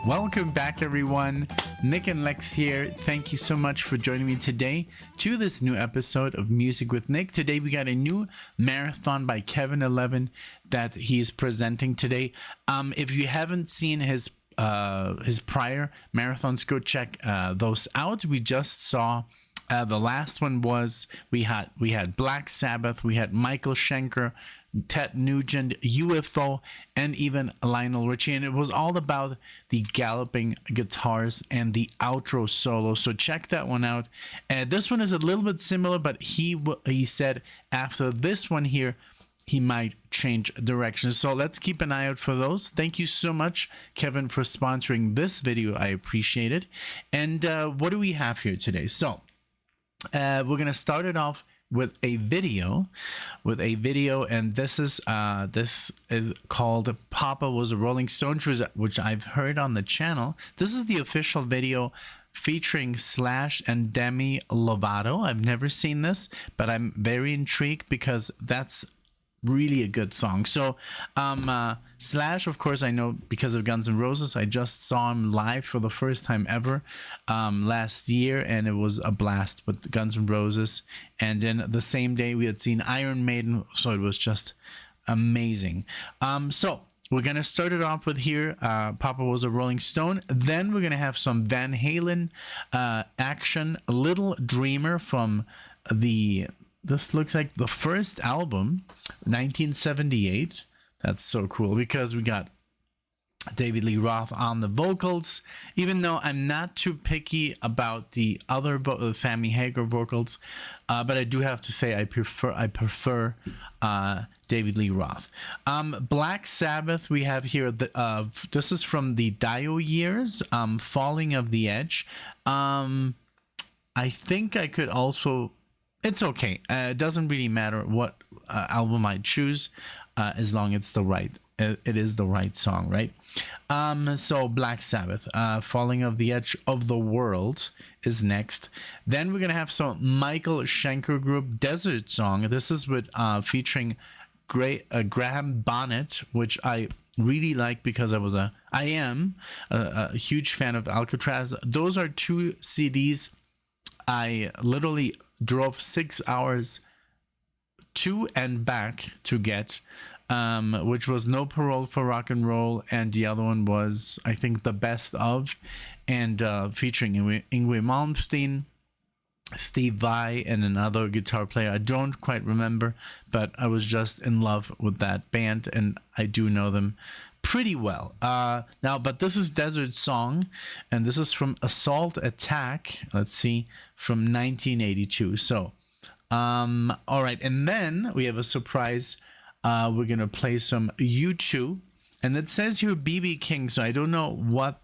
Welcome back, everyone. NicknLex here. Thank you so much for joining me today to this new episode of Music with Nick. Today we got a new marathon by Kevin 11 that he's presenting today. If you haven't seen his prior marathons, go check those out. We just saw the last one was we had Black Sabbath, we had Michael Schenker, Ted Nugent, UFO, and even Lionel Richie, and it was all about the galloping guitars and the outro solo. So check that one out. This one is a little bit similar, but he said after this one here he might change direction. So let's keep an eye out for those. Thank you so much, Kevin, for sponsoring this video. I appreciate it. And what do we have here today? So we're gonna start it off with a video, and this is called "Papa Was a Rolling Stone," which I've heard on the channel. This is the official video featuring Slash and Demi Lovato. I've never seen this, but I'm very intrigued because that's really a good song. So Slash, of course, I know because of Guns N' Roses. I just saw him live for the first time ever last year, and it was a blast with Guns N' Roses. And then the same day we had seen Iron Maiden, so it was just amazing. So we're gonna start it off with here, Papa Was a Rolling Stone. Then we're gonna have some Van Halen action, Little Dreamer from this looks like the first album, 1978. That's so cool because we got David Lee Roth on the vocals, even though I'm not too picky about the other Sammy Hagar vocals, but I do have to say I prefer David Lee Roth. Black Sabbath we have here. This is from the Dio years, Falling of the Edge. I think I could also... It's okay. It doesn't really matter what album I choose, as long as it is the right song, right? So Black Sabbath, Falling of the Edge of the World is next. Then we're gonna have some Michael Schenker Group, Desert Song. This is with featuring Graham Bonnet, which I really like because I am a huge fan of Alcatraz. Those are two CDs I literally drove 6 hours to and back to get, which was No Parole for Rock and Roll, and the other one was, I think, The Best Of, and featuring Yngwie Malmsteen, Steve Vai, and another guitar player I don't quite remember, but I was just in love with that band, and I do know them pretty well. But this is Desert Song, and this is from Assault Attack, let's see, from 1982. So all right, and then we have a surprise. We're gonna play some U2, and it says here BB King, so I don't know what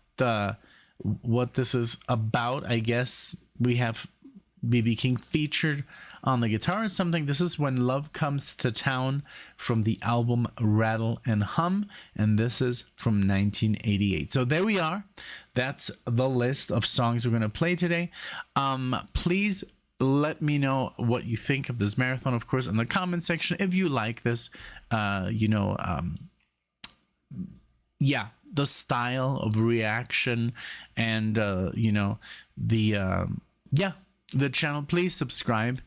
this is about. I guess we have BB King featured on the guitar or something. This is When Love Comes to Town from the album Rattle and Hum, and this is from 1988. So there we are. That's the list of songs we're going to play today. Please let me know what you think of this marathon, of course, in the comment section. If you like this, the style of reaction and the channel, please subscribe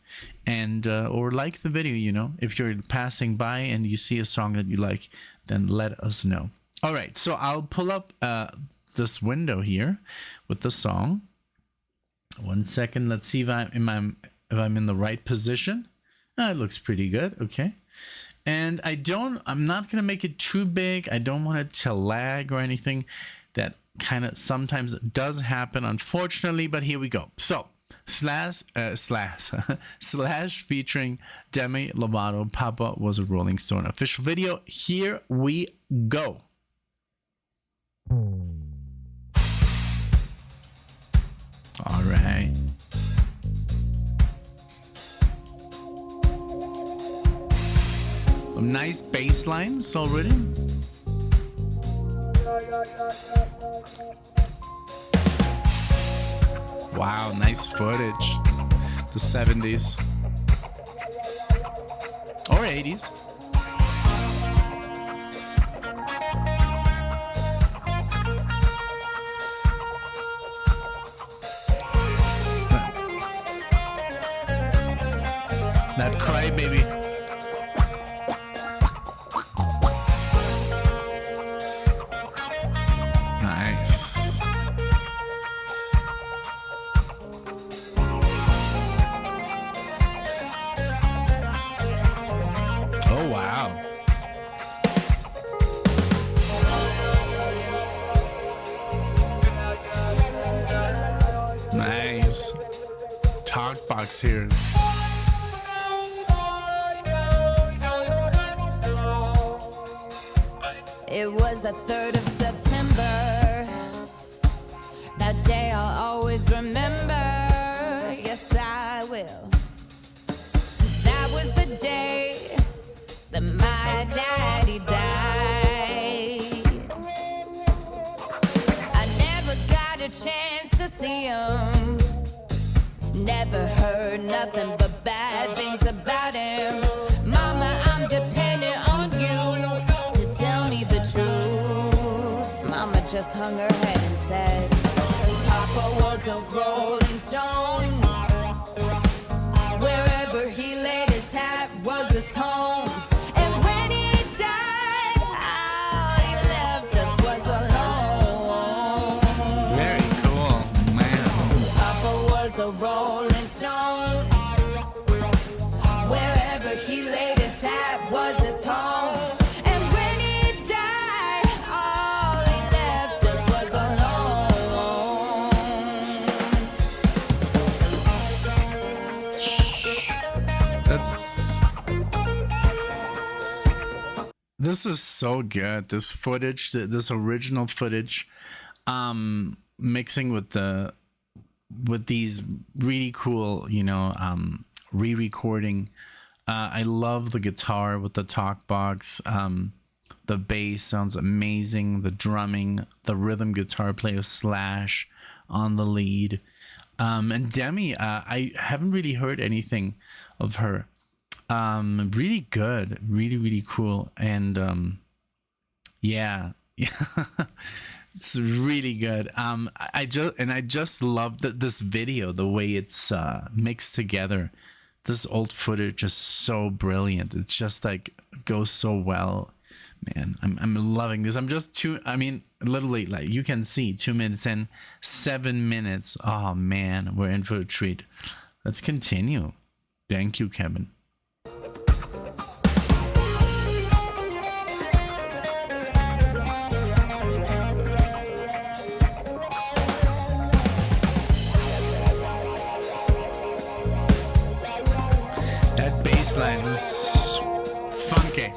and or like the video. If you're passing by and you see a song that you like, then let us know. All right, so I'll pull up this window here with the song. 1 second. Let's see if I'm in the right position. It looks pretty good. Okay, and I'm not gonna make it too big. I don't want it to lag or anything. That kind of sometimes does happen, unfortunately, but here we go. So Slash featuring Demi Lovato, Papa Was a Rolling Stone official video. Here we go. All right. Some nice bass lines already. Wow, nice footage. The 70s. Or 80s. That cry baby. Nice. Oh wow. Nice. Talk box here. It was the 3rd of September. That day I'll always remember. Yes, I will. 'Cause that was the day that my daddy died. I never got a chance to see him. Never heard nothing but bad things about him. Mama, I'm dependent on you to tell me the truth. Mama just hung her head and said, Papa was a rolling stone. Wherever he laid his hat was his home. And when he died, all he left us was alone. Very cool, man. Papa was a rolling stone. Wherever he laid his hat was his home. And when he died, all he left us was alone. This is so good. This footage, this original footage, mixing with these really cool, re-recording. I love the guitar with the talk box. The bass sounds amazing. The drumming, the rhythm guitar player Slash on the lead. And Demi, I haven't really heard anything of her. Really good, really cool. And yeah. It's really good. I just love this video, the way it's mixed together. This old footage is so brilliant. It's just like goes so well, man. I'm loving this. Literally, like you can see 2 minutes in, 7 minutes. Oh man, we're in for a treat. Let's continue. Thank you, Kevin. Line is funky.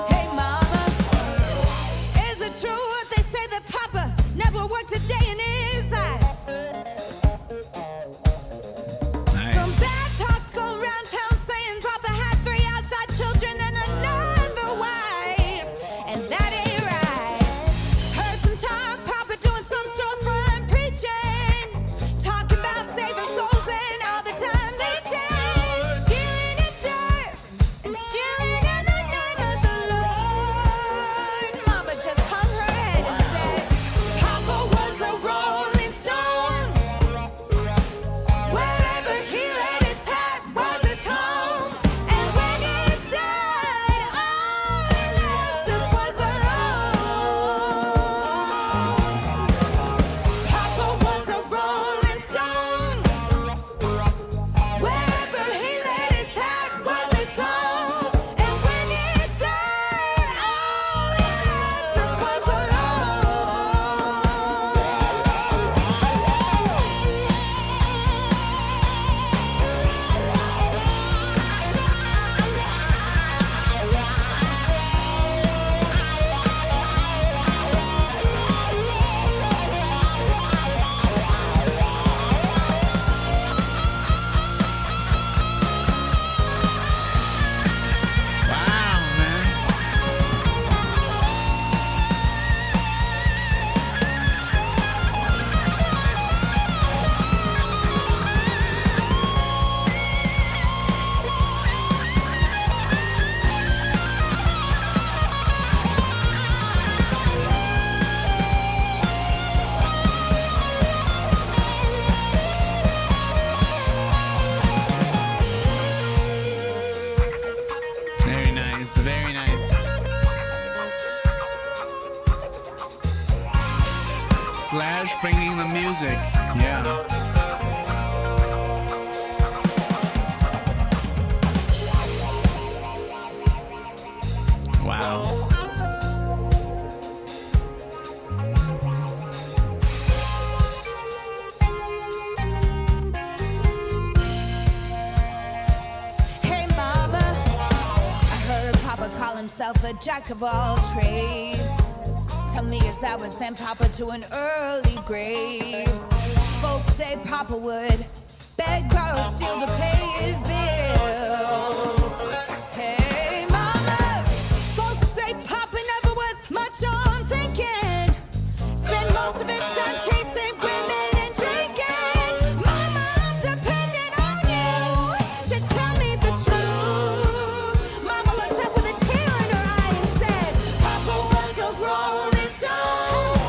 Hey mama, is it true what they say that Papa never worked a day in his life? Nice. Some bad talks go around town saying Papa had 3 outside children and another wife, and that ain't right. Heard some talk, Papa doing some storefront preaching, talking myself a jack of all trades. Tell me, is that what sent Papa to an early grave? Folks say Papa would beg, borrow, steal to pay his bills. Hey, Mama, folks say Papa never was much on thinking. Spent most of his time chasing women and drinking. Mama, I'm dependent on you to tell me the truth. Mama looked up with a tear in her eye and said, Papa was a rolling stone.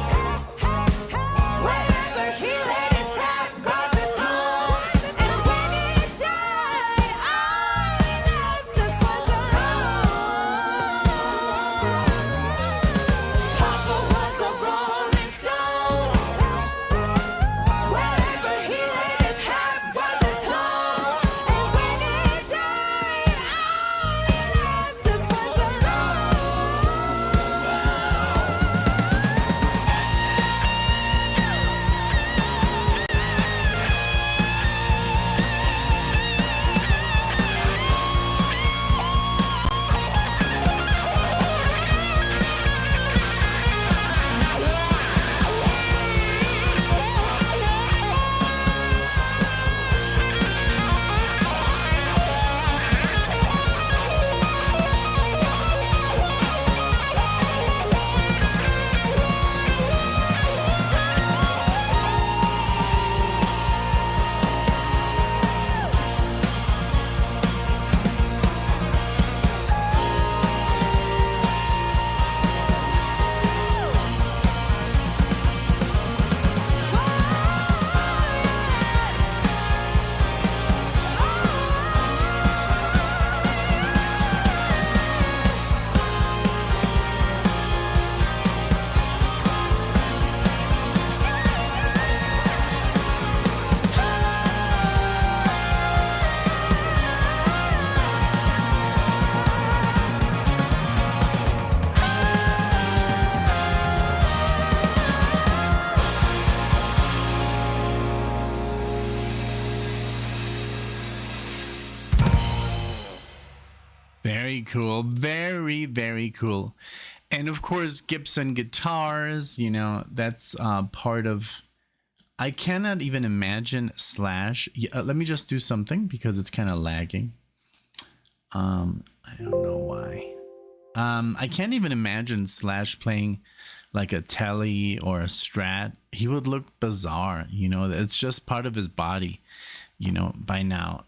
Wherever he laid his hat was his home. And when he died, all he left us was alone. Papa was a rolling stone. Wherever he laid his hat was his home. And when he died, all he left us was alone. Very cool. Very, very cool. And of course, Gibson guitars, you know, that's part of. I cannot even imagine Slash. Let me just do something because it's kind of lagging. I don't know why. I can't even imagine Slash playing like a Telly or a Strat. He would look bizarre, you know. It's just part of his body, you know, by now.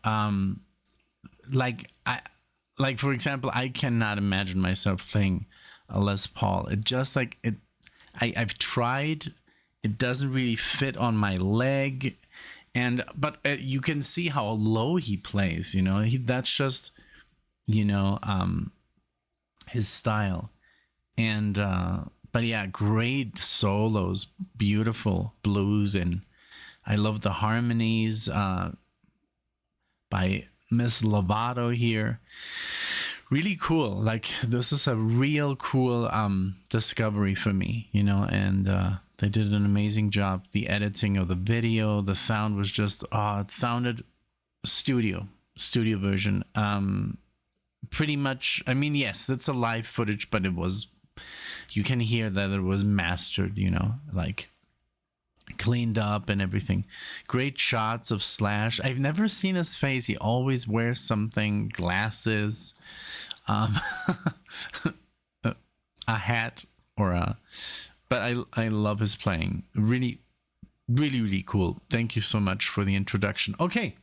Like for example, I cannot imagine myself playing a Les Paul. It just like it. I've tried. It doesn't really fit on my leg, but you can see how low he plays. You know, that's just, you know, his style. And but yeah, great solos, beautiful blues, and I love the harmonies by Miss Lovato here. Really cool. Like, this is a real cool discovery for me, you know, and they did an amazing job. The editing of the video, the sound was just it sounded studio version. Pretty much, I mean, yes, it's a live footage, but you can hear that it was mastered, you know, like cleaned up and everything. Great shots of Slash. I've never seen his face. He always wears something, glasses, a hat but I love his playing. Really, really, really cool. Thank you so much for the introduction. Okay.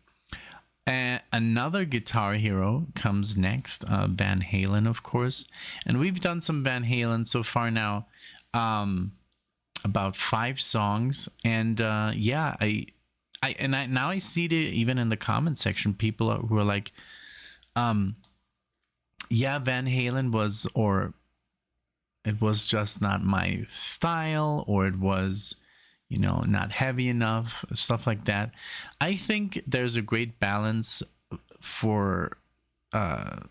Another guitar hero comes next, Van Halen, of course. And we've done some Van Halen so far now. About 5 songs, and yeah, I now I see it even in the comment section. People who are like, yeah, Van Halen was, or it was just not my style, or it was, you know, not heavy enough, stuff like that. I think there's a great balance for now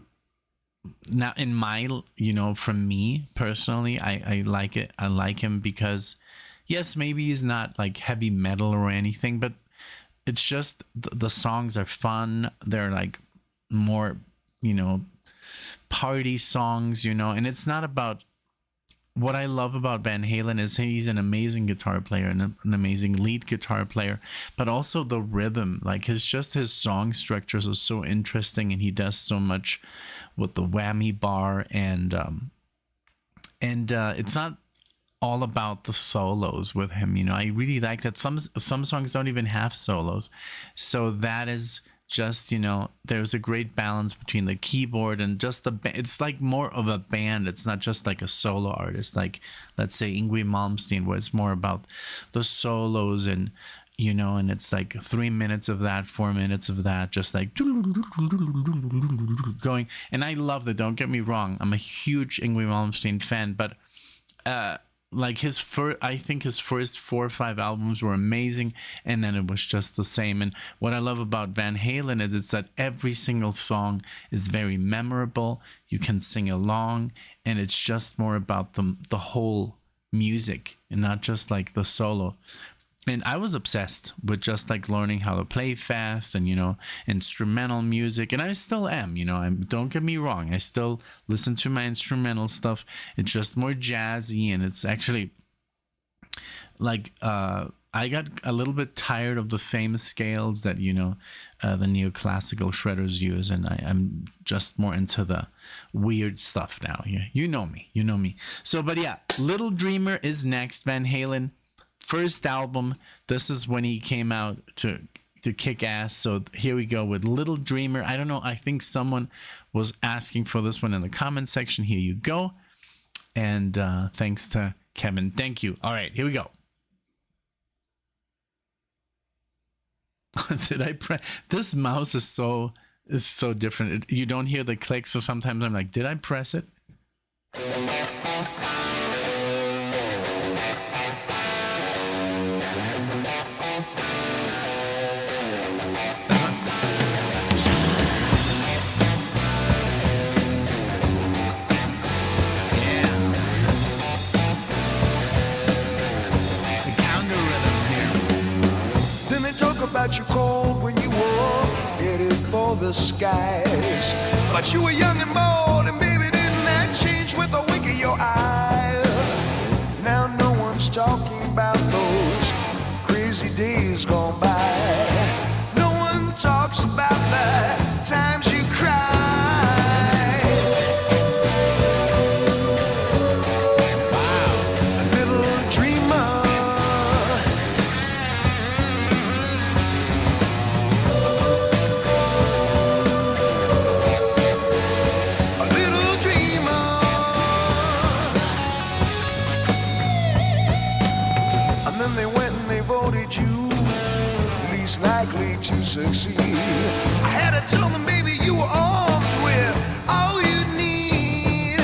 in my, you know, from me personally, I like it. I like him because, yes, maybe he's not like heavy metal or anything, but it's just the songs are fun. They're like more, you know, party songs, and it's not about. What I love about Van Halen is he's an amazing guitar player and an amazing lead guitar player, but also the rhythm, like his song structures are so interesting, and he does so much with the whammy bar, and it's not all about the solos with him. I really like that some songs don't even have solos, so that is just, there's a great balance between the keyboard and just it's like more of a band. It's not just like a solo artist, like let's say Yngwie Malmsteen, where it's more about the solos, and and it's like 3 minutes of that, 4 minutes of that, just like going. And I love that, don't get me wrong, I'm a huge Yngwie Malmsteen fan, but like I think his first 4 or 5 albums were amazing, and then it was just the same. And what I love about Van Halen is that every single song is very memorable. You can sing along, and it's just more about the whole music and not just like the solo. And I was obsessed with just like learning how to play fast and, instrumental music. And I still am, don't get me wrong. I still listen to my instrumental stuff. It's just more jazzy. And it's actually like, I got a little bit tired of the same scales that, the neoclassical shredders use. And I'm just more into the weird stuff now. Yeah, you know me. So, but yeah, Little Dreamer is next. Van Halen. First album. This is when he came out to kick ass. So here we go with Little Dreamer. I don't know, I think someone was asking for this one in the comment section. Here you go. And thanks to Kevin. Thank you. All right, here we go. Did I press? This mouse is so different. You don't hear the clicks, so sometimes I'm like, did I press it? About you cold when you were headed for the skies, but you were young and bold, and baby, didn't that change with a wink of your eye? Now no one's talking about those crazy days gone by. No one talks about the times you cried. Likely to succeed. I had to tell them, baby, you were armed with all you need.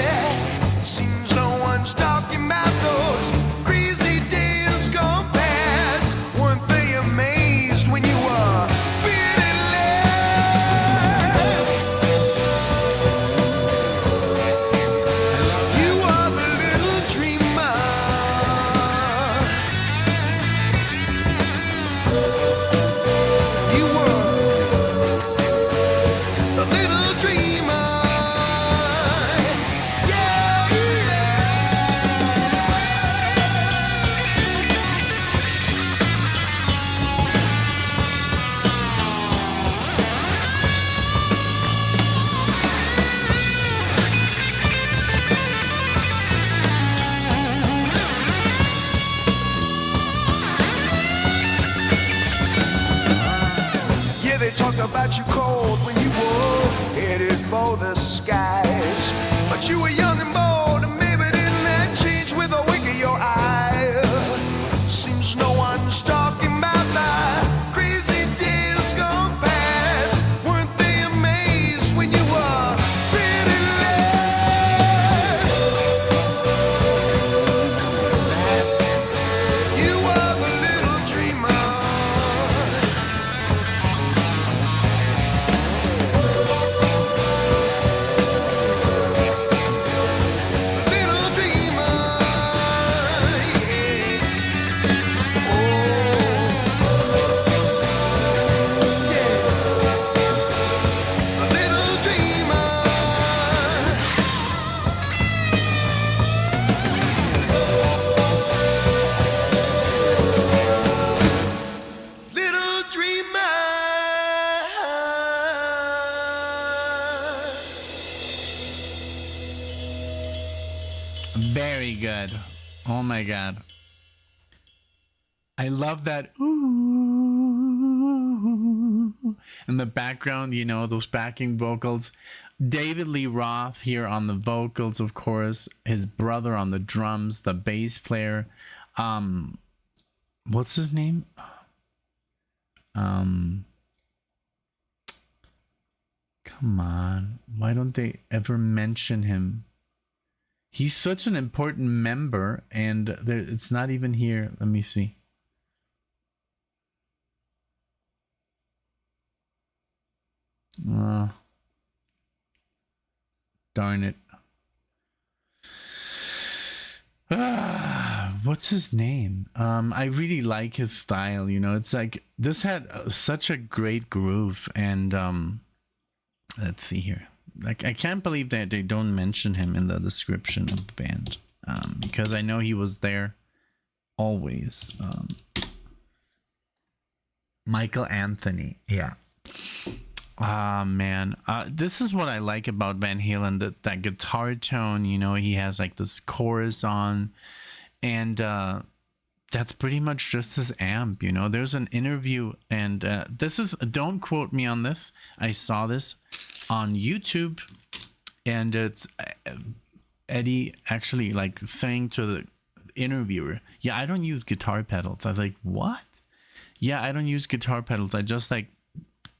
Seems no one's talking about those crazy days gone past. Weren't they amazed when you were fearless? You are the little dreamer. About you cold when you were headed for the skies, but you were young and bold, and maybe didn't that change with a wink of your eye? Seems no one's talking about the crazy days gone past. Weren't they amazed when you were pitiless? You are the little dreamer. Very good. Oh my god. I love that ooh in the background, you know, those backing vocals. David Lee Roth here on the vocals, of course, his brother on the drums, the bass player. What's his name? Come on. Why don't they ever mention him? He's such an important member, and it's not even here. Let me see. Darn it. What's his name? I really like his style, you know. It's like this had such a great groove, and let's see here. Like, I can't believe that they don't mention him in the description of the band, because I know he was there always. Michael Anthony, yeah. Man, this is what I like about Van Halen, that guitar tone, you know. He has like this chorus on, and that's pretty much just his amp, you know. There's an interview, and this is, don't quote me on this, I saw this on YouTube, and it's Eddie actually like saying to the interviewer, yeah, I don't use guitar pedals. I was like, what? Yeah, I don't use guitar pedals, I just like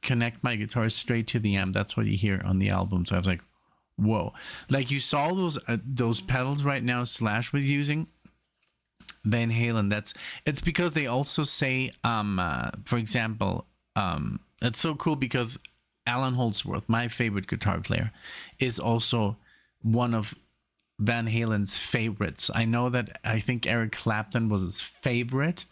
connect my guitar straight to the amp. That's what you hear on the album. So I was like, whoa. Like, you saw those pedals right now Slash was using, Van Halen, it's because they also say, for example, it's so cool because Alan Holdsworth, my favorite guitar player, is also one of Van Halen's favorites. I know that I think Eric Clapton was his favorite.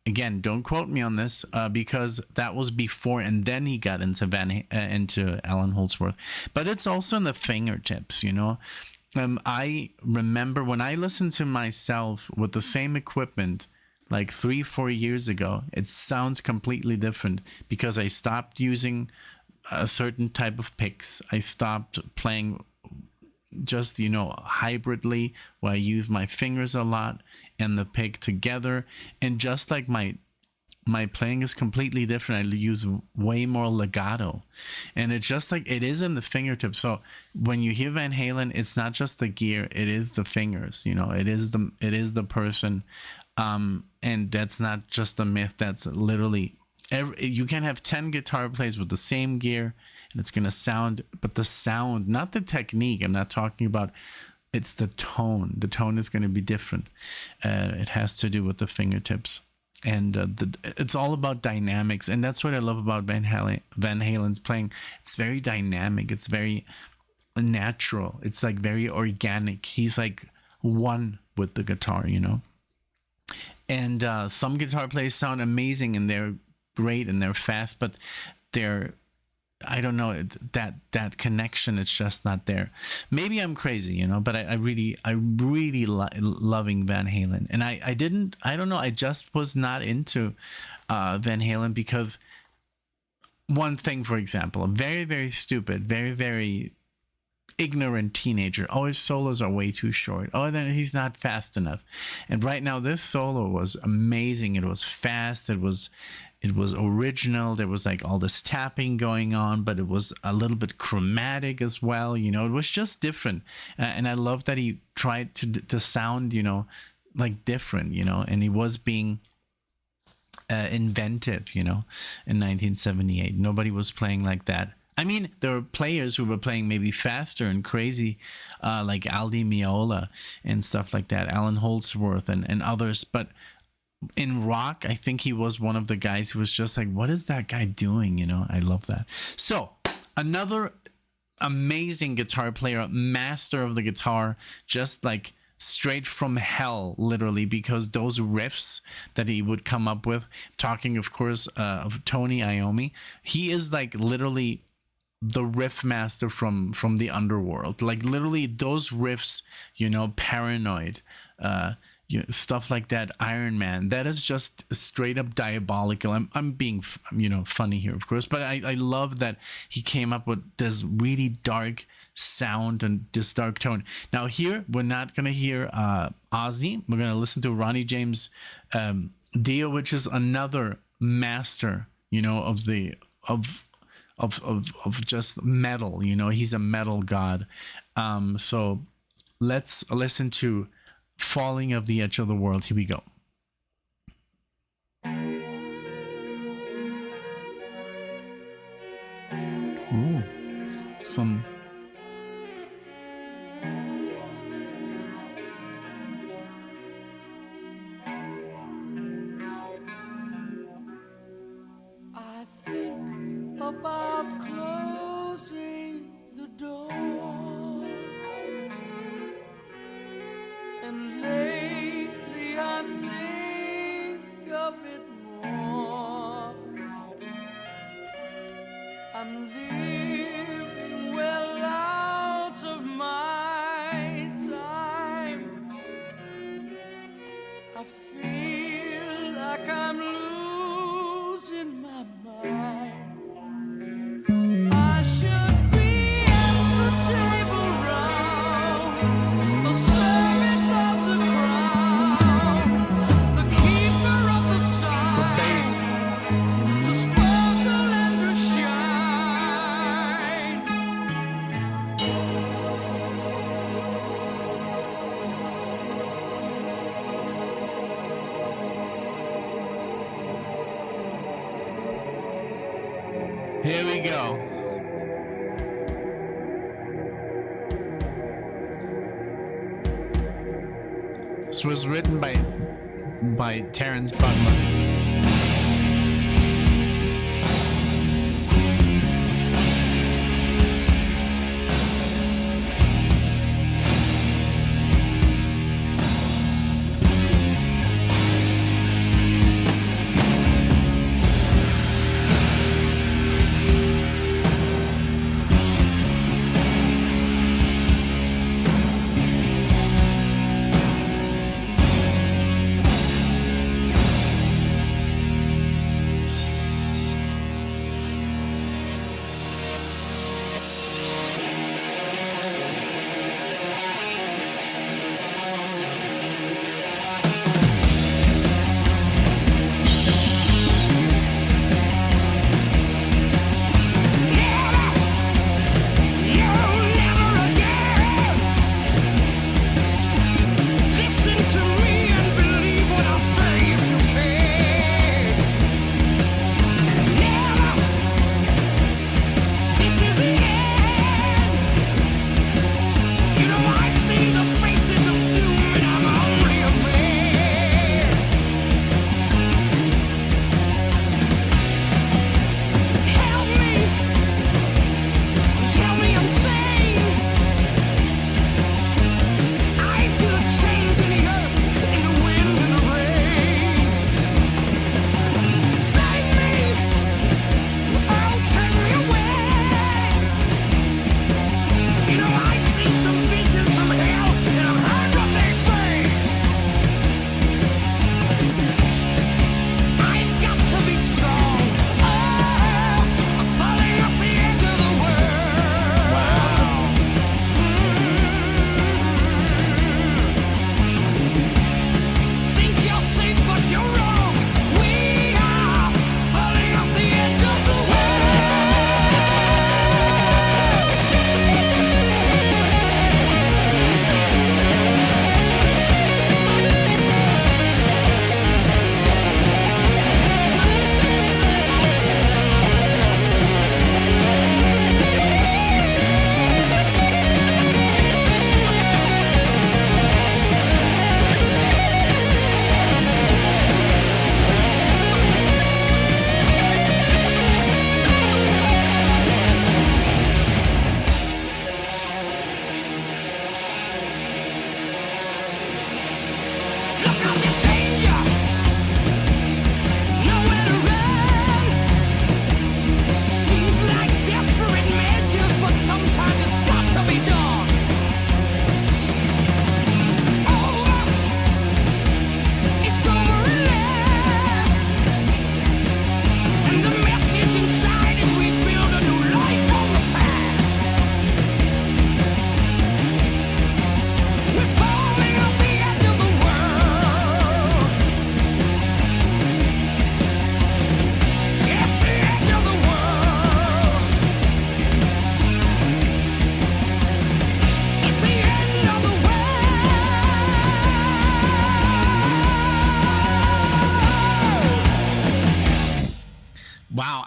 Again, don't quote me on this, because that was before, and then he got into into Alan Holdsworth. But it's also in the fingertips, you know. I remember when I listened to myself with the same equipment like 3-4 years ago, it sounds completely different because I stopped using a certain type of picks. I stopped playing just, you know, hybridly, where I use my fingers a lot and the pick together, and just like my playing is completely different. I use way more legato, and it's just like it is in the fingertips. So when you hear Van Halen, it's not just the gear, it is the fingers, you know. It is the person, and that's not just a myth. That's literally you can have 10 guitar players with the same gear, and it's gonna sound, but the sound, not the technique. I'm not talking about. It's the tone. The tone is going to be different. It has to do with the fingertips, and it's all about dynamics. And that's what I love about Van Halen's playing. It's very dynamic. It's very natural. It's like very organic. He's like one with the guitar, you know. And some guitar players sound amazing, and they're great, and they're fast, but they're, I don't know, that connection, it's just not there. Maybe I'm crazy, you know, but I really loving Van Halen. And I don't know, I just was not into Van Halen because one thing, for example, a very, very stupid, very, very ignorant teenager. Oh, his solos are way too short. Oh, then he's not fast enough. And right now, this solo was amazing. It was fast. It was original. There was like all this tapping going on, but it was a little bit chromatic as well. You know, it was just different. And I love that he tried to sound, you know, like different, you know, and he was being inventive, you know, in 1978. Nobody was playing like that. I mean, there were players who were playing maybe faster and crazy, like Aldi Meola and stuff like that, Alan Holdsworth and others. But in rock, I think he was one of the guys who was just like, what is that guy doing? You know, I love that. So another amazing guitar player, master of the guitar, just like straight from hell, literally, because those riffs that he would come up with, talking, of course, of Tony Iommi, he is like literally the riff master from the underworld. Like literally those riffs, you know, Paranoid, you know, stuff like that, Iron Man, that is just straight up diabolical. I'm being, you know, funny here, of course, but I love that he came up with this really dark sound and this dark tone. Now here we're not gonna hear Ozzy. We're gonna listen to Ronnie James Dio, which is another master, you know, of the of just metal. You know, he's a metal god. So let's listen to Falling of the Edge of the World. Here we go. Ooh, some. I think about closing the door, and lately I think of it more. I'm living well out of my time. I feel like I'm losing my mind. I should be at the table round, a servant of the crown, the keeper of the sign, to sparkle and to shine. Here we go. This was written by Terrence Butler.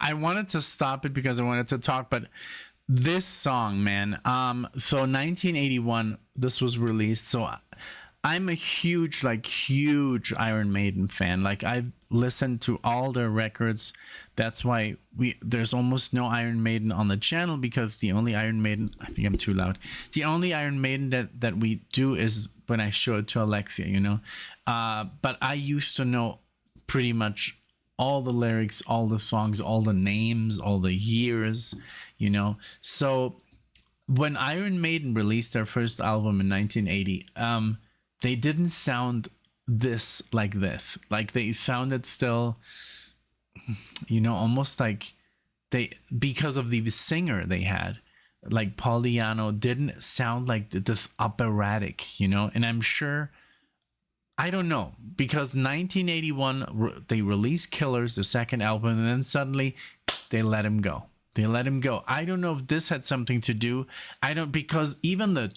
I wanted to stop it because I wanted to talk, but this song, man. So 1981, this was released. So I'm a huge Iron Maiden fan. Like, I've listened to all their records. That's why there's almost no Iron Maiden on the channel, because the only Iron Maiden, I think I'm too loud. The only Iron Maiden that we do is when I show it to Alexia, you know. But I used to know pretty much all the lyrics, all the songs, all the names, all the years, you know. So when Iron Maiden released their first album in 1980, they didn't sound like this. Like, they sounded still, you know, almost like because of the singer they had, like Paul Di'Anno, didn't sound like this operatic, you know. And I'm sure, I don't know, because 1981 they released Killers, the second album, and then suddenly they let him go. I don't know if this had something to do. Because even the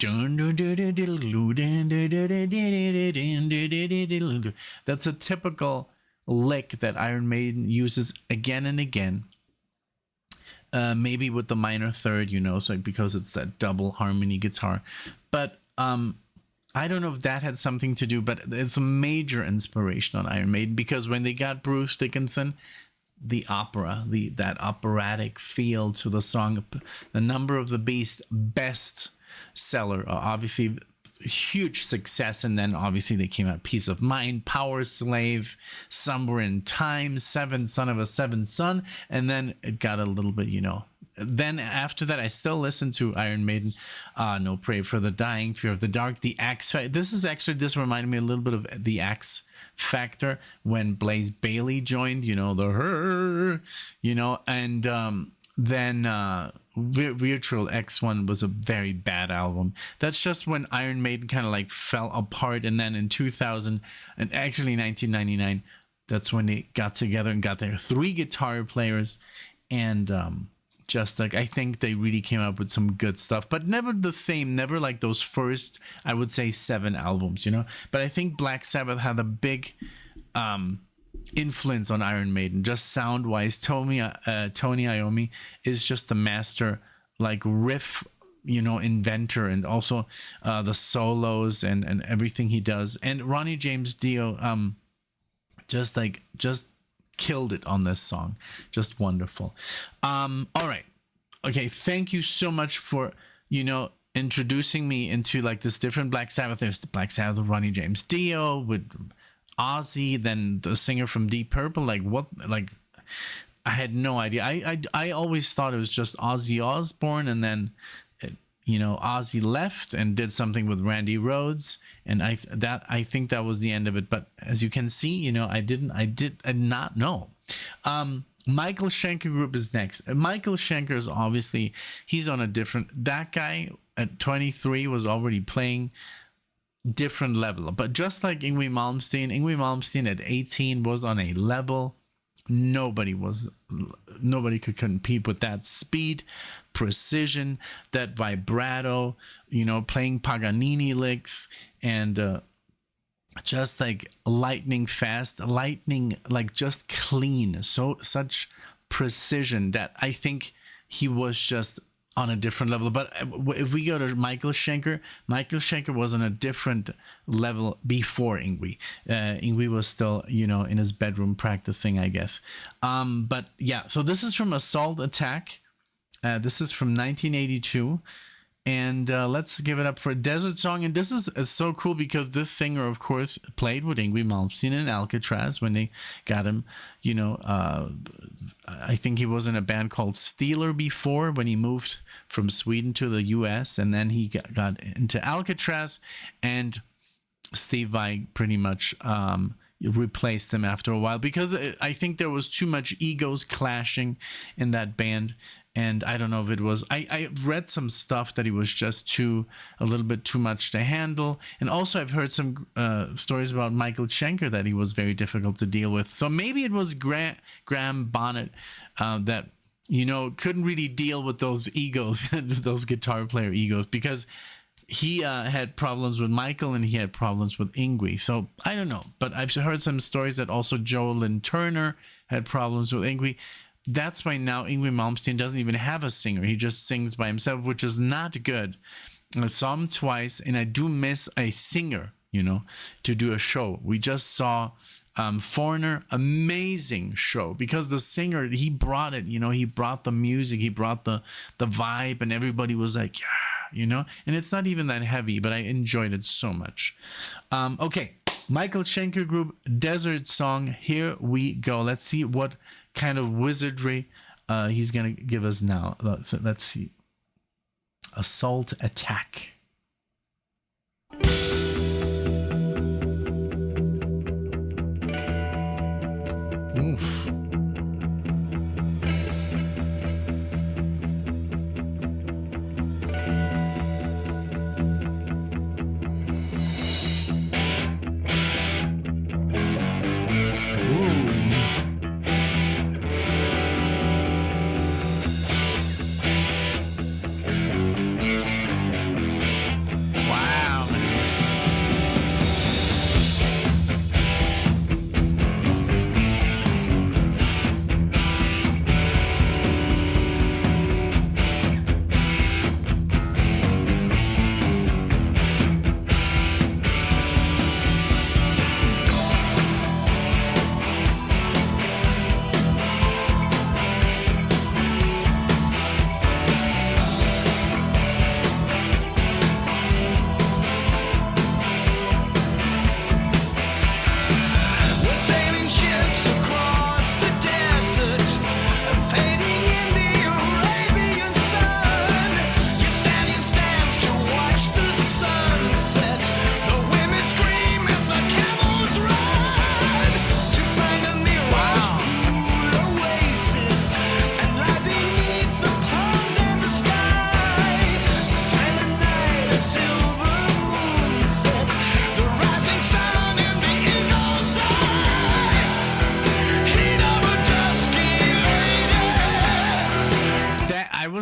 that's a typical lick that Iron Maiden uses again and again. Maybe with the minor third, you know, so because it's that double harmony guitar. But I don't know if that had something to do, but it's a major inspiration on Iron Maiden, because when they got Bruce Dickinson, the opera, that operatic feel to the song, The Number of the Beast, best seller, obviously huge success. And then obviously they came out Peace of Mind, Power Slave, Somewhere in Time, Seventh Son of a Seventh Son, and then it got a little bit, you know. Then after that, I still listen to Iron Maiden. No Pray for the Dying, Fear of the Dark, The Axe. This reminded me a little bit of The Axe Factor when Blaze Bayley joined, you know, the her, you know. And then Virtual X1 was a very bad album. That's just when Iron Maiden kind of like fell apart. And then in 2000, and actually 1999, that's when they got together and got their 3 guitar players. And just like, I think they really came up with some good stuff, but never the same, never like those first, I would say, 7 albums, you know. But I think Black Sabbath had a big influence on Iron Maiden, just sound wise. Tony Iommi is just the master, like, riff, you know, inventor, and also the solos and everything he does. And Ronnie James Dio just killed it on this song. Just wonderful. All right. Okay, thank you so much for, you know, introducing me into like this different Black Sabbath. There's the Black Sabbath with Ronnie James Dio, with Ozzy, then the singer from Deep Purple. Like, what? Like, I had no idea. I always thought it was just Ozzy Osbourne, and then you know, Ozzy left and did something with Randy Rhoads, and I think that was the end of it. But as you can see, you know, I did not know. Michael Schenker Group is next. Michael Schenker is obviously, he's on a different, that guy at 23 was already playing different level. But just like Yngwie Malmsteen at 18 was on a level nobody could compete with. That speed, precision, that vibrato, you know, playing Paganini licks, and just like lightning fast, like just clean, such precision that I think he was just on a different level. But if we go to Michael Schenker was on a different level before Yngwie. Yngwie was still, you know, in his bedroom practicing, I guess. But yeah, so this is from Assault Attack. This is from 1982. And let's give it up for Desert Song. And this is so cool because this singer, of course, played with Yngwie Malmsteen in Alcatraz when they got him. You know, I think he was in a band called Steeler before when he moved from Sweden to the US. And then he got into Alcatraz. And Steve Vai pretty much replaced him after a while because I think there was too much egos clashing in that band. And I don't know if it was, I read some stuff that he was just a little bit too much to handle. And also I've heard some stories about Michael Schenker that he was very difficult to deal with. So maybe it was Graham Bonnet that, you know, couldn't really deal with those egos, those guitar player egos, because he had problems with Michael and he had problems with Yngwie. So I don't know, but I've heard some stories that also Joe Lynn Turner had problems with Yngwie. that's why now Yngwie Malmsteen doesn't even have a singer. He just sings by himself, which is not good. I saw him twice, and I do miss a singer, you know, to do a show. We just saw Foreigner, amazing show, because the singer, he brought it, you know, he brought the music, he brought the vibe, and everybody was like, yeah, you know, and it's not even that heavy, but I enjoyed it so much. Okay, Michael Schenker Group, Desert Song, here we go. Let's see what kind of wizardry he's gonna give us now. So let's see. Assault Attack. Oof.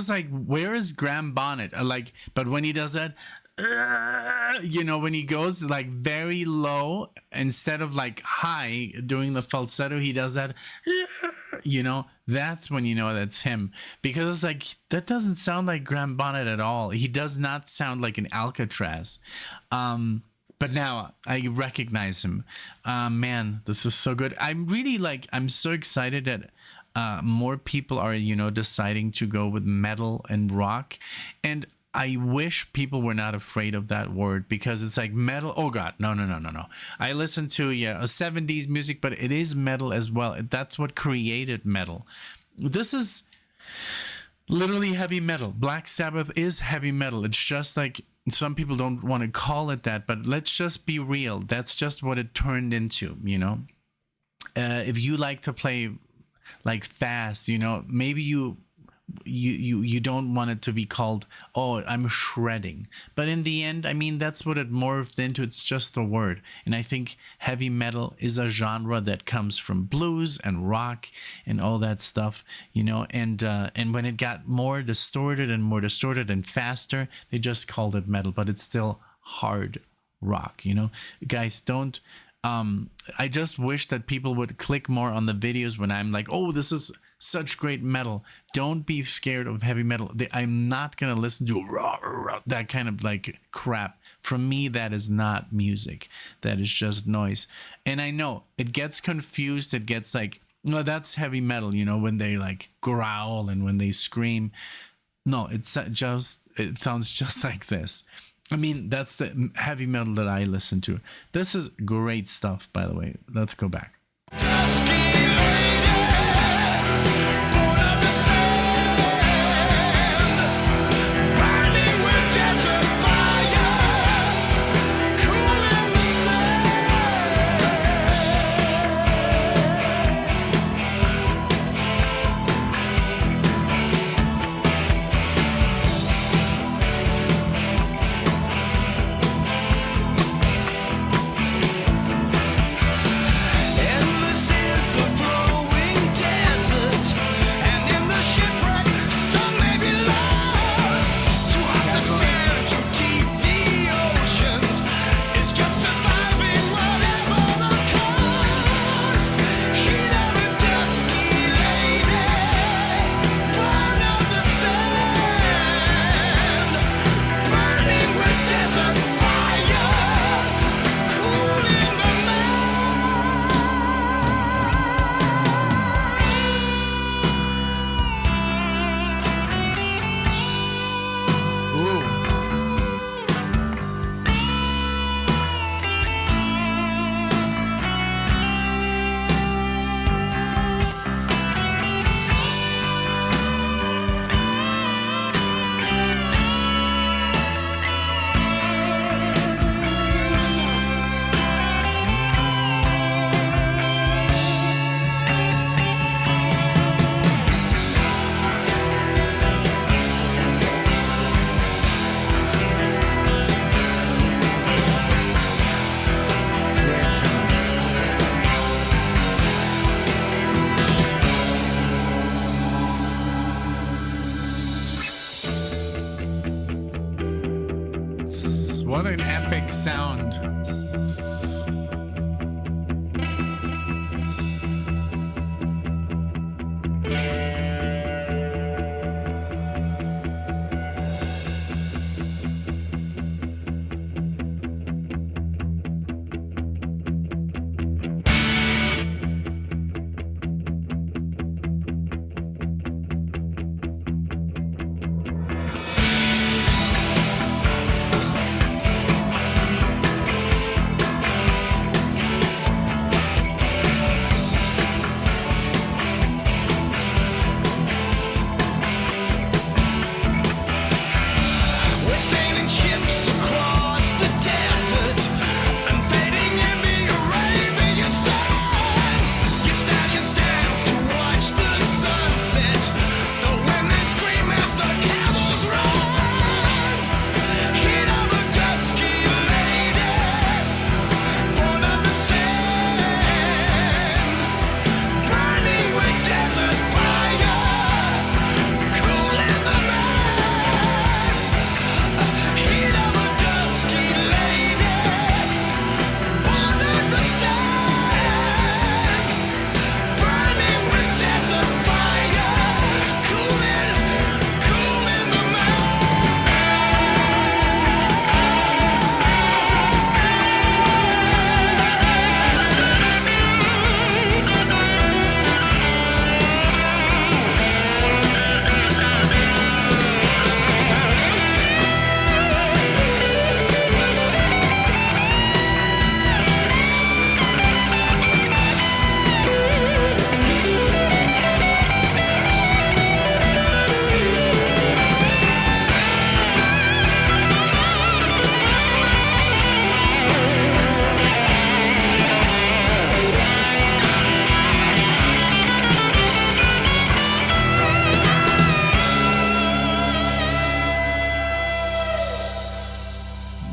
Like, where is Graham Bonnet? Like, but when he does that, you know, when he goes like very low instead of like high doing the falsetto, he does that, you know, that's when you know that's him, because it's like, that doesn't sound like Graham Bonnet at all. He does not sound like an Alcatraz. But now I recognize him. Man, this is so good. I'm so excited that more people are, you know, deciding to go with metal and rock. And I wish people were not afraid of that word, because it's like metal. Oh God, no. I listen to, a 70s music, but it is metal as well. That's what created metal. This is literally heavy metal. Black Sabbath is heavy metal. It's just like, some people don't want to call it that, but let's just be real. That's just what it turned into, you know. If you like to play like fast, you know, maybe you don't want it to be called, oh, I'm shredding. But in the end, I mean, that's what it morphed into. It's just a word. And I think heavy metal is a genre that comes from blues and rock and all that stuff, you know. And when it got more distorted and faster, they just called it metal. But it's still hard rock, you know. Guys, don't. I just wish that people would click more on the videos when I'm like, oh, this is such great metal. Don't be scared of heavy metal. I'm not going to listen to that kind of like crap. For me, that is not music. That is just noise. And I know it gets confused. It gets like, no, that's heavy metal, you know, when they like growl and when they scream. No, it sounds just like this. I mean, that's the heavy metal that I listen to. This is great stuff, by the way. Let's go back. And this is the What an epic sound. We're sailing ships across the desert and fading in the Arabian sun. Your stallion stands to watch the sunset. The women scream as the camels run. Heat of a dusky lady, born of the sand, burning with desert fire, cool in the night. Heat of a dusky lady, born of the sand, burning with desert fire, cool in the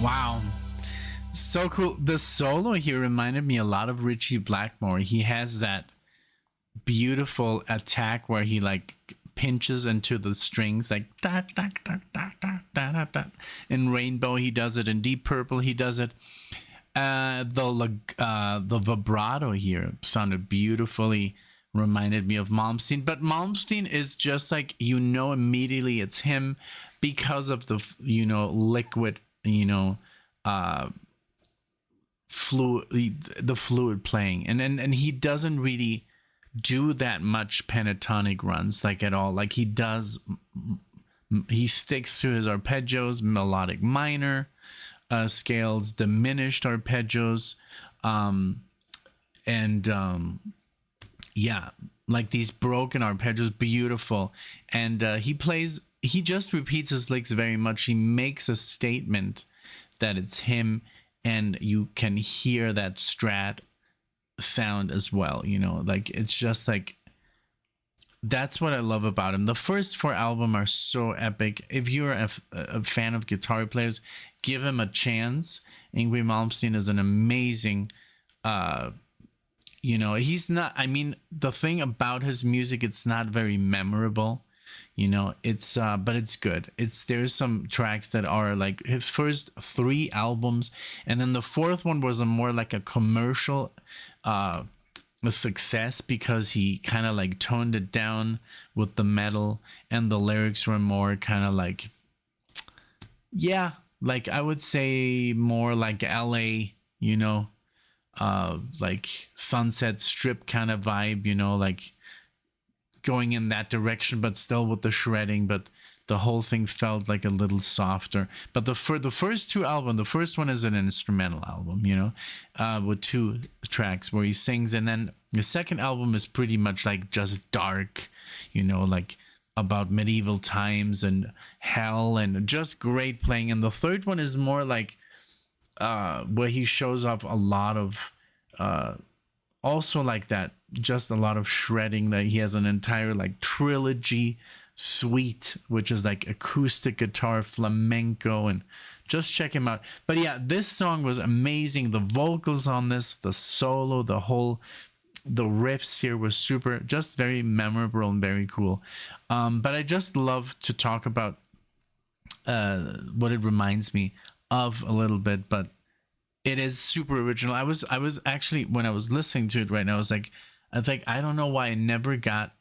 Wow. So cool. The solo here reminded me a lot of Richie Blackmore. He has that beautiful attack where he like pinches into the strings like da da da da da da da da. In Rainbow he does it, in Deep Purple he does it. The vibrato here sounded beautifully, reminded me of Malmsteen, but Malmsteen is just like, you know, immediately it's him because of the, you know, liquid, you know, the fluid playing, and he doesn't really do that much pentatonic runs like at all. Like he does, he sticks to his arpeggios, melodic minor scales, diminished arpeggios, yeah, like these broken arpeggios, beautiful. And he just repeats his licks very much. He makes a statement that it's him, and you can hear that Strat sound as well, you know, like it's just like, that's what I love about him. The first 4 albums are so epic. If you're a fan of guitar players, give him a chance. Yngwie Malmsteen is an amazing, you know, he's not, I mean, the thing about his music, it's not very memorable, you know, it's but it's good. There's some tracks that are like his first 3 albums, and then the 4th one was a more like a commercial a success because he kind of like toned it down with the metal, and the lyrics were more kind of like, yeah, like I would say more like LA, you know, like Sunset Strip kind of vibe, you know, like going in that direction, but still with the shredding, but the whole thing felt like a little softer. But the first 2 albums, the first one is an instrumental album, you know, with 2 tracks where he sings, and then the second album is pretty much like just dark, you know, like about medieval times and hell, and just great playing. And the third one is more like where he shows off a lot of also like that, just a lot of shredding. That he has an entire like trilogy suite, which is like acoustic guitar, flamenco, and just check him out. But yeah, this song was amazing. The vocals on this, the solo, the riffs here was super, just very memorable and very cool. But I just love to talk about what it reminds me of a little bit, but it is super original. I was actually, when I was listening to it right now, I was like, I don't know why I never got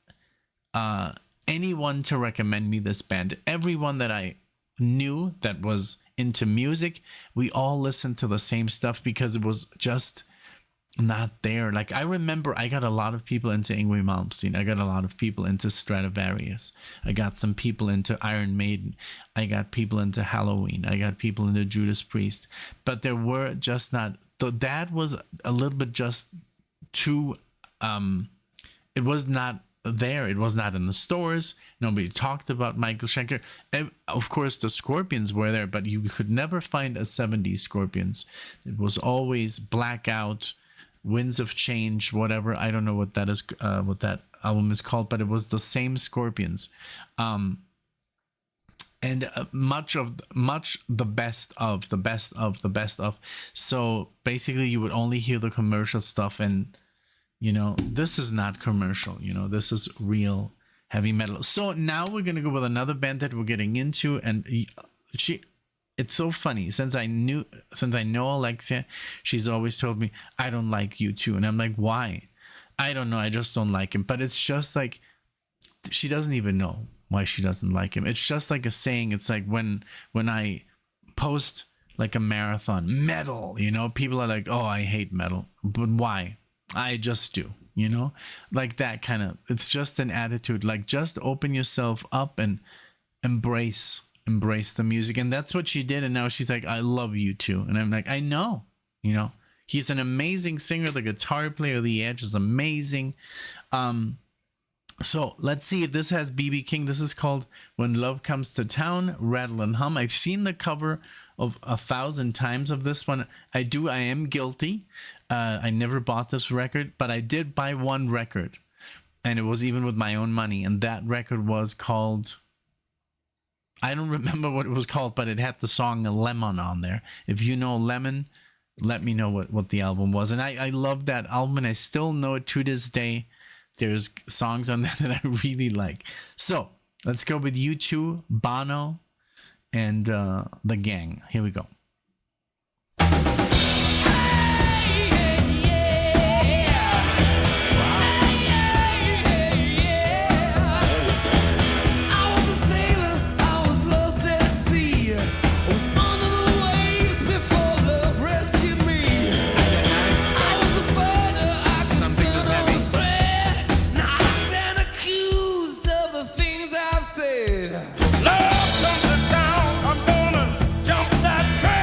anyone to recommend me this band. Everyone that I knew that was into music, we all listened to the same stuff because it was just not there. Like, I remember I got a lot of people into Yngwie Malmsteen. I got a lot of people into Stratovarius. I got some people into Iron Maiden. I got people into Halloween. I got people into Judas Priest. But there were just not, that was a little bit just too, it was not there. It was not in the stores. Nobody talked about Michael Schenker. Of course, the Scorpions were there, but you could never find a 70s Scorpions. It was always Blackout, Winds of Change, whatever. I don't know what that is, what that album is called, but it was the same Scorpions. And much the best of. So basically, you would only hear the commercial stuff, and this is not commercial. This is real heavy metal. So now we're gonna go with another band that we're getting into, and it's so funny, since I know Alexia, she's always told me, I don't like U2, and I'm like, why? I don't know, I just don't like him. But it's just like, she doesn't even know why she doesn't like him. It's just like a saying. It's like when I post like a marathon metal, people are like, oh, I hate metal, but why? I just do, like that kind of, it's just an attitude. Like, just open yourself up and embrace the music. And that's what she did. And now she's like, I love you too. And I'm like, I know, he's an amazing singer. The guitar player, The Edge, is amazing. So let's see if this has BB King. This is called When Love Comes to Town, Rattle and Hum. I've seen the cover of 1,000 times of this one. I am guilty. I never bought this record, but I did buy one record, and it was even with my own money. And that record was called, I don't remember what it was called, but it had the song Lemon on there. If you know Lemon, let me know what the album was. And I love that album, and I still know it to this day. There's songs on there that I really like. So let's go with U2, Bono, and the gang. Here we go. Love comes to town, I'm gonna jump that train.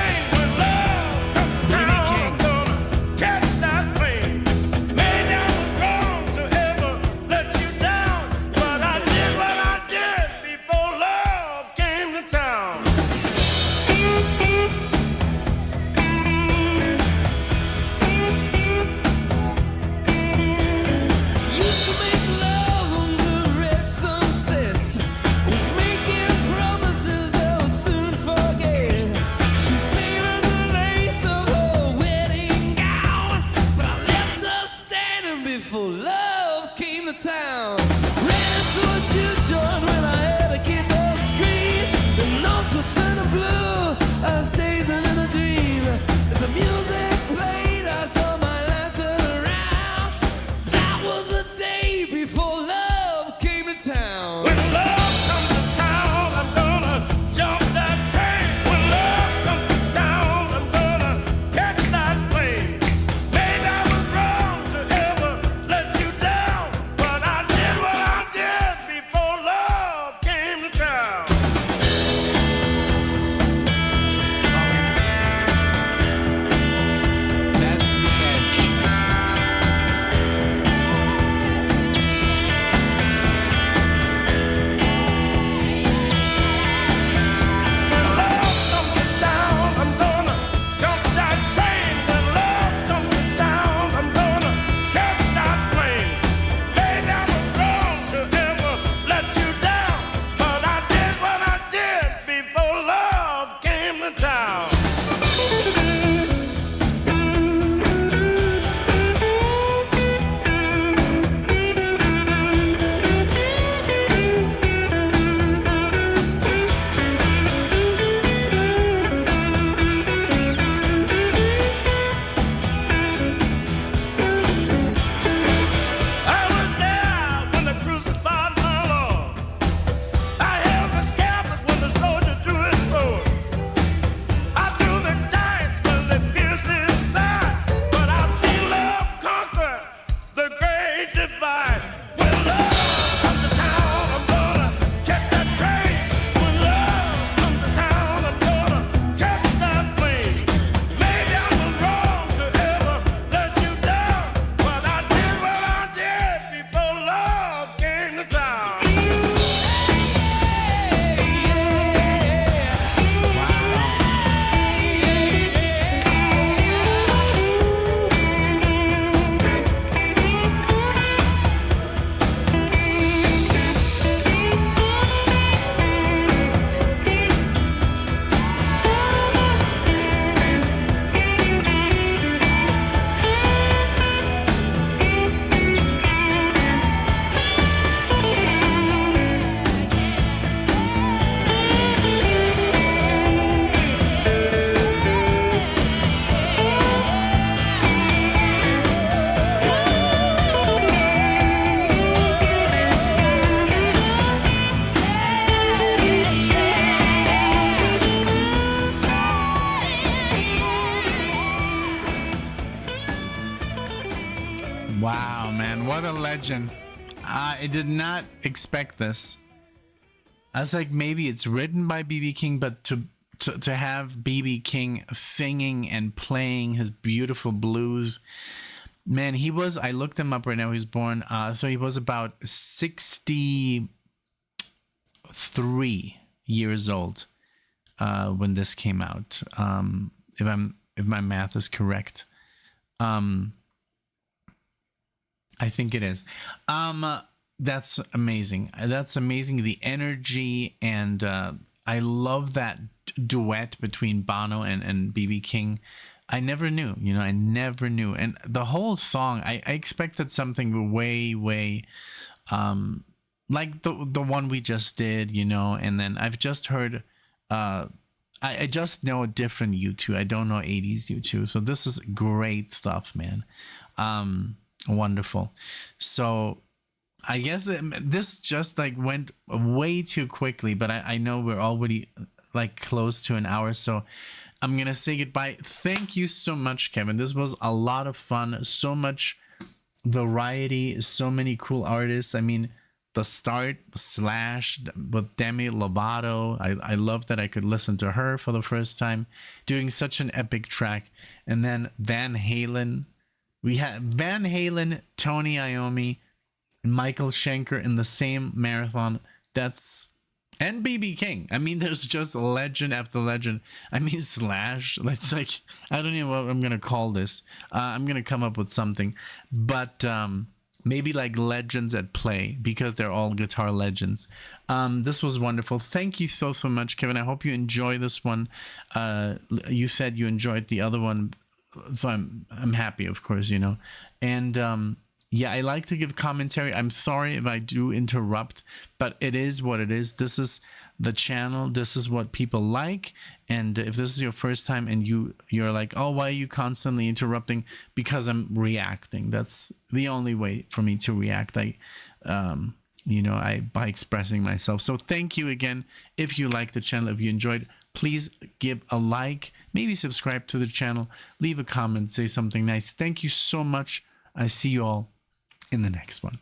legend. I did not expect this. I was like, maybe it's written by BB King, but to have BB King singing and playing his beautiful blues, man, he was, I looked him up right now, he was born, so he was about 63 years old when this came out, if my math is correct. I think it is. That's amazing. That's amazing. The energy, and I love that duet between Bono and BB King. I never knew, I never knew. And the whole song, I expected something way, like the one we just did, and then I've just heard, I just know different U2. I don't know 80s U2. So this is great stuff, man. Wonderful. So I guess this just like went way too quickly, but I know we're already like close to an hour, so I'm gonna say goodbye. Thank you so much, Kevin. This was a lot of fun. So much variety, so many cool artists. I mean, the start Slash with Demi Lovato. I love that I could listen to her for the first time, doing such an epic track. And then Van Halen. We had Van Halen, Tony Iommi, Michael Schenker in the same marathon. And BB King. I mean, there's just legend after legend. I mean, Slash. It's like, I don't know what I'm gonna call this. I'm gonna come up with something, but maybe like legends at play, because they're all guitar legends. This was wonderful. Thank you so much, Kevin. I hope you enjoy this one. You said you enjoyed the other one, so I'm happy, of course, and yeah, I like to give commentary. I'm sorry if I do interrupt, but it is what it is. This is the channel. This is what people like. And if this is your first time and you're like, oh, why are you constantly interrupting? Because I'm reacting. That's the only way for me to react. By expressing myself. So thank you again. If you like the channel, if you enjoyed, please give a like, maybe subscribe to the channel, leave a comment, say something nice. Thank you so much. I see you all in the next one.